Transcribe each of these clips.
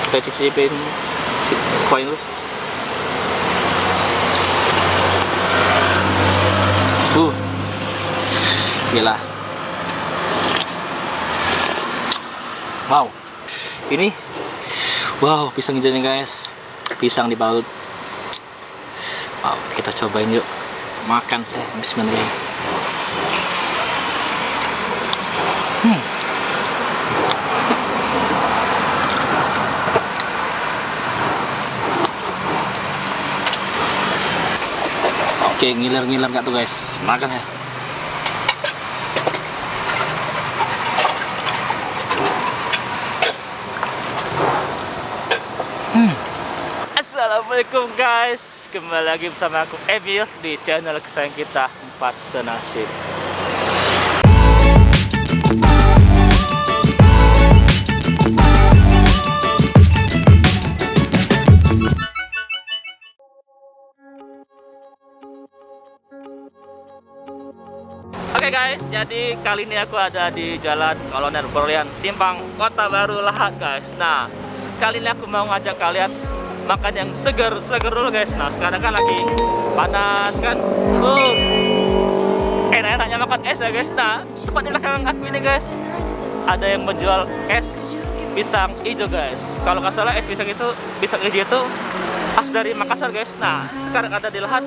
Kita cicipin koin lu. Gila. Wow. Ini wow, pisang hijaunya guys. Pisang dibalut. Wow, kita cobain yuk. Makan saya. Bismillah. Oke, ngiler-ngiler gak tuh guys? Makan ya. Assalamualaikum guys, kembali lagi bersama aku Emil di channel kesayangan kita 4 Senasib. Oke guys, jadi kali ini aku ada di Jalan Kolonel Berlian, Simpang Kota Baru Lahat guys. Nah, kali ini aku mau ngajak kalian makan yang seger dulu guys. Nah, sekarang kan lagi panas kan, enak-enaknya makan es ya guys. Nah, tepat di belakang aku ini guys, ada yang menjual es pisang hijau guys. Kalau nggak salah es pisang hijau itu khas dari Makassar guys. Nah, sekarang ada di Lahat.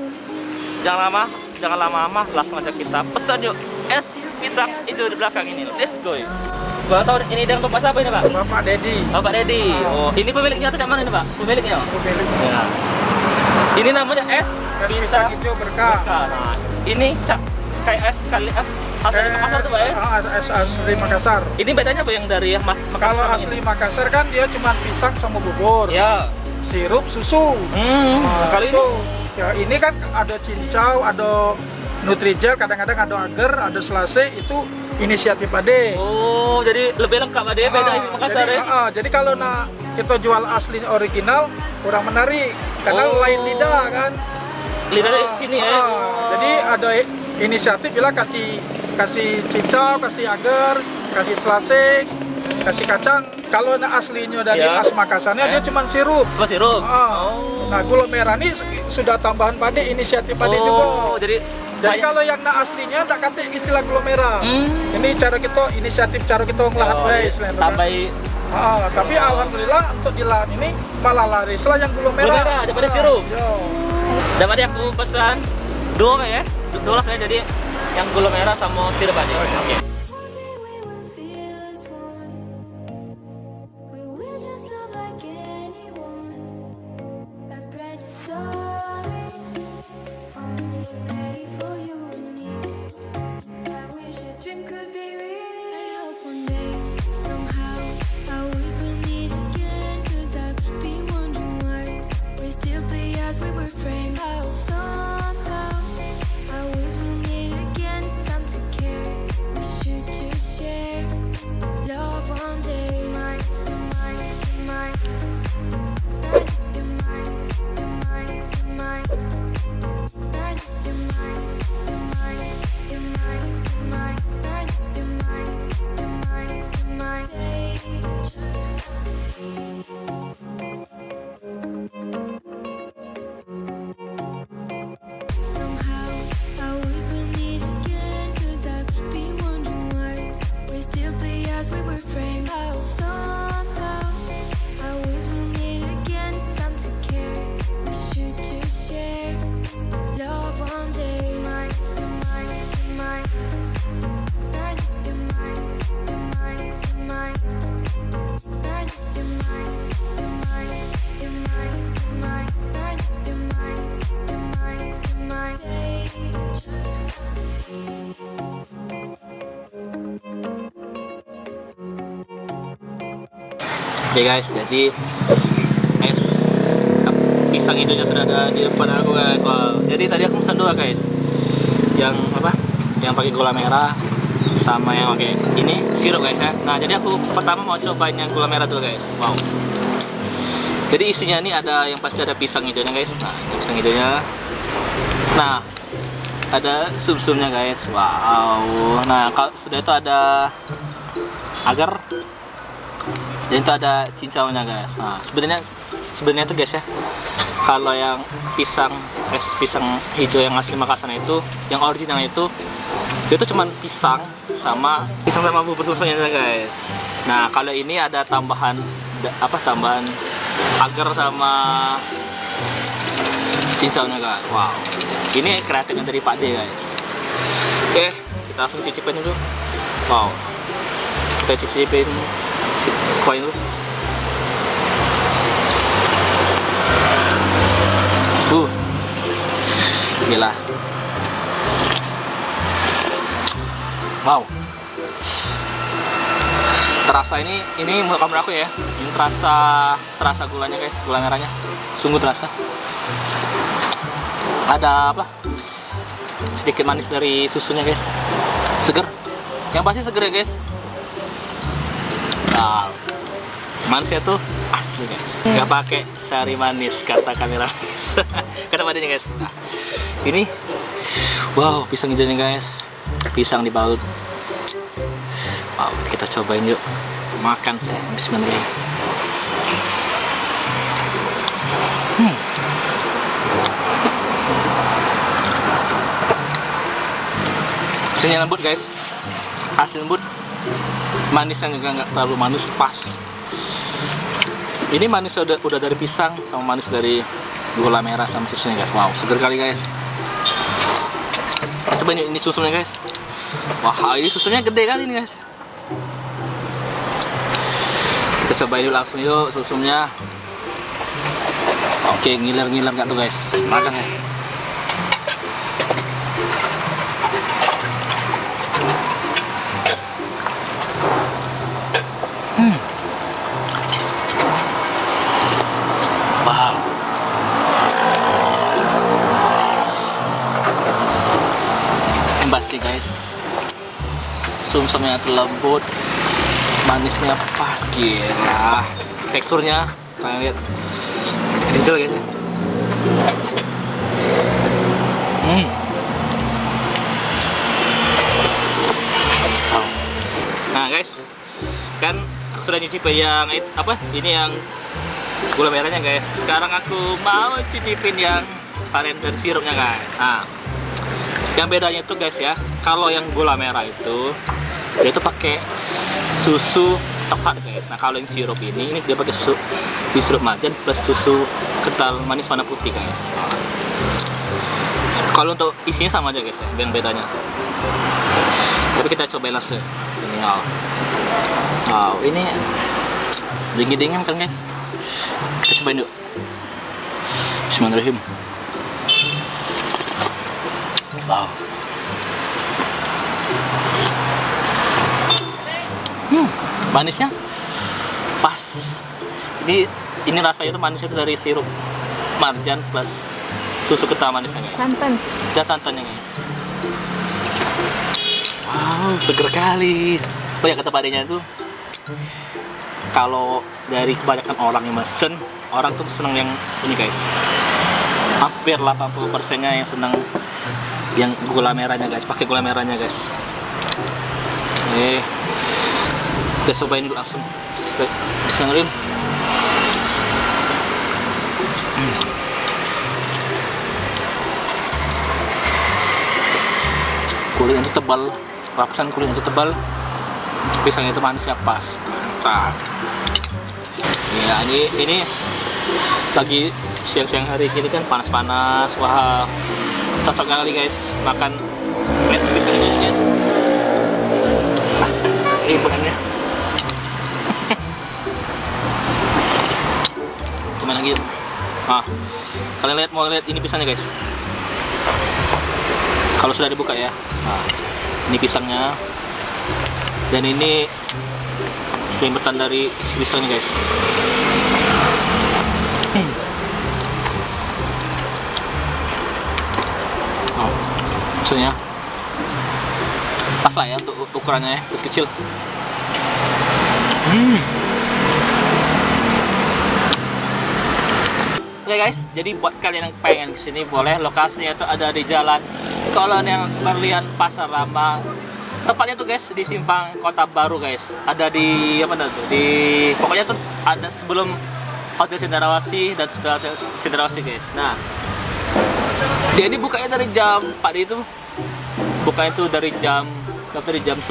Jangan lama-lama, langsung aja kita pesan yuk es pisang hijau di belakang ini. Let's go. Gua tahu ini dengan Bapak siapa ini, Pak? Bapak Dedi. Bapak Dedi. Oh, ini pemiliknya atau mana ini, Pak? Pemiliknya. Pemiliknya. Ya. Ini namanya es Pisang hijau berkah. Nah, ini kayak es kali es asli Makassar tuh, Pak ya? Es asli Makassar. Ini bedanya apa yang dari Makassar? Kalau asli Makassar kan dia cuma pisang sama bubur. Ya. Sirup, susu. Kali itu, ya ini kan ada cincau, ada Nutrijel, kadang-kadang ada agar, ada selase, itu inisiatif Ade. Oh, jadi lebih lengkap Ade, beda di Makassar jadi, ya? jadi kalau kita jual asli original kurang menarik karena lain lidah kan. Lidah dari sini ya. Jadi ada inisiatif bila kasih cincau, kasih agar, kasih selase, kasih kacang. Kalau aslinya dari as Makassarnya dia cuma sirup. Oh, sirup. Nah, gula merah ini sudah tambahan Pade, inisiatif Pade juga. Jadi kalau yang aslinya tak kata istilah gula merah. Ini inisiatif cara kita ngelahat guys. Tambahin. Tapi alhamdulillah untuk di lahan ini malah laris lah yang gula merah. Gula merah daripada sirup. Dan tadi aku pesan dua ya. Dua saya jadi yang gula merah sama sirup aja. Oke. Oke guys, jadi es pisang hijaunya sudah ada di depan aku guys. Wow. Jadi tadi aku pesan dua guys, yang apa? Yang pakai gula merah sama yang pakai ini sirup guys ya. Nah jadi aku pertama mau cobain yang gula merah dulu guys. Wow. Jadi isinya ini ada yang pasti ada pisang hijaunya guys. Nah ini pisang hijaunya. Nah ada sum-sumnya guys. Wow. Nah kalau sudah itu ada agar. Dan itu ada cincaunya guys. Nah, sebenarnya tuh guys ya, kalau yang pisang hijau yang asli Makassar itu, yang original itu cuman pisang sama bubur susunya guys. Nah, kalau ini ada tambahan agar sama cincaunya guys. Wow, ini kreatifnya dari Pak D guys. Oke, kita langsung cicipin dulu. Wow, kita cicipin koin dulu. Gila. Wow. Terasa ini menurut kamera aku ya. Ini terasa gulanya guys, gula merahnya. Sungguh terasa. Ada apa? Sedikit manis dari susunya guys. Seger. Yang pasti seger ya guys. Nah, manisnya tuh asli guys. Nggak pakai sari manis kata kamera guys. Kata padanya guys. Nah, ini wow, pisang hijaunya guys, pisang dibalut. Wow, kita cobain yuk, makan saya. Bismillah. Pisangnya lembut guys, asli lembut. Manisnya juga nggak terlalu manis, pas. Ini manisnya udah dari pisang sama manis dari gula merah sama susunya guys. Wow, seger kali guys. Kita coba ini susunya guys. Wah, ini susunya gede kali ini guys. Kita cobain dulu langsung yuk susunya. Oke, ngiler nggak tuh guys? Makan ya. Wow. Pasti guys, sumsumnya lembut, manisnya pas, gila. Teksturnya kalian lihat, kecil guys ya. Nah guys, kan aku sudah nyicipin yang ini yang gula merahnya guys. Sekarang aku mau cicipin yang varian dari sirupnya guys. Nah, yang bedanya itu guys ya, kalau yang gula merah itu dia itu pakai susu coklat guys. Nah, kalau yang sirup ini dia pakai susu di sirup marjan plus susu kental manis warna putih guys. Kalau untuk isinya sama aja guys ya, yang bedanya. Tapi kita cobain langsung. Ini wow, ini dingin kan guys. Kita cobain yuk. Bismillahirrahmanirrahim. Wow. Manisnya pas. Ini rasanya itu manisnya itu dari sirup marjan plus susu kental manisnya guys. Santan. Dan santannya guys. Wow, seger kali. Oh ya, kata padanya itu kalau dari kebanyakan orang yang mesen, orang tuh seneng yang ini guys. Hampir 80%-nya yang seneng yang gula merahnya guys, pakai gula merahnya guys. Kita cobain dulu langsung. Bismillahirrahmanirrahim. Kulitnya itu tebal, lapisan kulitnya itu tebal, pisangnya itu manisnya pas, mantap. Ya, ini lagi siang-siang hari gini kan panas-panas, wah cocok kali guys makan es pisang ini guys. Bukannya cuman lagi kalian mau lihat ini pisangnya guys, kalau sudah dibuka ya. Ini pisangnya dan ini selimpetan dari pisangnya guys. Maksudnya pas lah ya untuk ukurannya ya, kecil. Oke guys, jadi buat kalian yang pengen kesini boleh, lokasinya itu ada di Jalan Kolonel Berlian Pasar Lama, Tepatnya tuh guys di Simpang Kota Baru guys. Ada di apa tuh? Di pokoknya tuh ada sebelum Hotel Cendrawasih dan sudah Cendrawasih guys. Nah, dia ini bukanya dari jam Pak D itu bukanya itu dari jam 11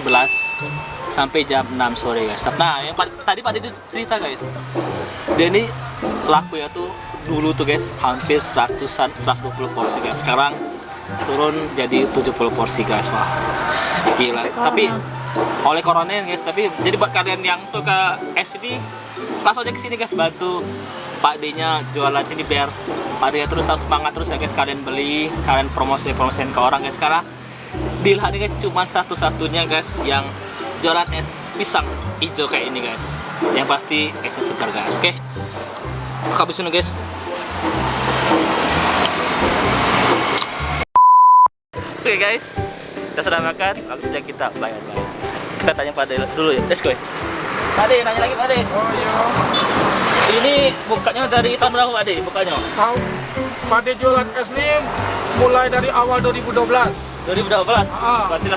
sampai jam 6 sore guys. Nah, yang tadi Pak D itu cerita guys. Dia ini laku ya tuh dulu tuh guys hampir 120 porsi guys. Sekarang turun jadi 70 porsi guys. Wah, gila. Tapi oleh corona guys, tapi jadi buat kalian yang suka es ini langsung aja kesini guys, bantu Pak D-nya jualan sini biar Pak D terus harus semangat terus ya guys, kalian beli, kalian promosiin ke orang guys. Karena di Lahan ini cuma satu-satunya guys yang jualan es pisang hijau kayak ini guys, yang pasti esnya segar guys. Oke, habisin guys. Oke guys, kita sudah makan, langsung aja kita bayar. Kita tanya Pak D dulu ya, let's go. Pak D, nanya lagi Pak D. Oh iya. Ini bukanya dari tahun berapa Pak D? Bukanya? Tahu. Pak D jualan es ini mulai dari awal 2012. 2012? Berarti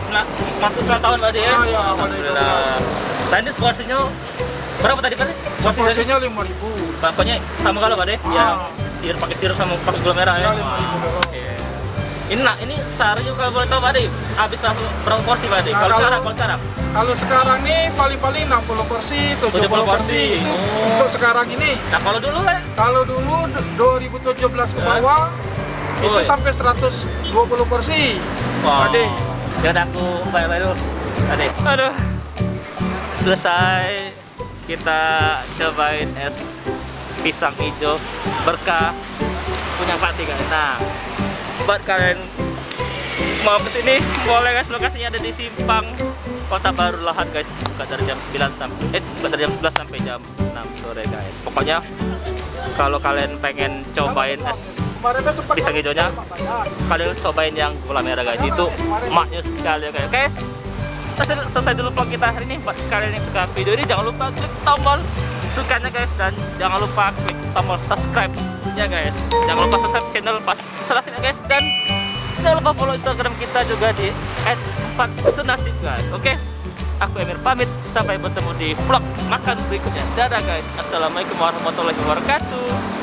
masuk 9 tahun Pak D ya? Iya, alhamdulillah. Tadi porsinya berapa tadi Pak D? Porsinya 5.000. Pokoknya sama kalau Pak D? Ya, pakai sirup sama pakai gula merah ya? Oke. Ini sehari juga boleh tahu Pak D, habis berapa porsi Pak D? Nah, kalau sekarang? Kalau sekarang nih paling-paling 60 porsi, 70 porsi. Itu untuk sekarang ini. Nah kalau dulu kan? Kalau dulu 2017 ke bawah itu sampai 120 porsi. Pak D. Ya udah aku bayar dulu. Pak D. Aduh. Selesai kita cobain es pisang hijau berkah punya Pak D guys. Nah, buat kalian mau kesini boleh guys, lokasinya ada di Simpang Kota Baru Lahan guys, buka dari jam 9 sampai buka dari jam 11 sampai jam 6 sore guys. Pokoknya kalau kalian pengen cobain es pisang hijaunya, kalian cobain yang gula merah guys, itu maknya sekali ya guys. Selesai dulu vlog kita hari ini. Buat kalian yang suka video ini jangan lupa klik tombol sukanya guys, dan jangan lupa klik tombol subscribe ya guys. Jangan lupa subscribe channel pas selasihnya guys, dan jangan lupa follow Instagram kita juga di @4senasib guys. Oke, aku Emir pamit, sampai bertemu di vlog makan berikutnya. Dadah guys, assalamualaikum warahmatullahi wabarakatuh.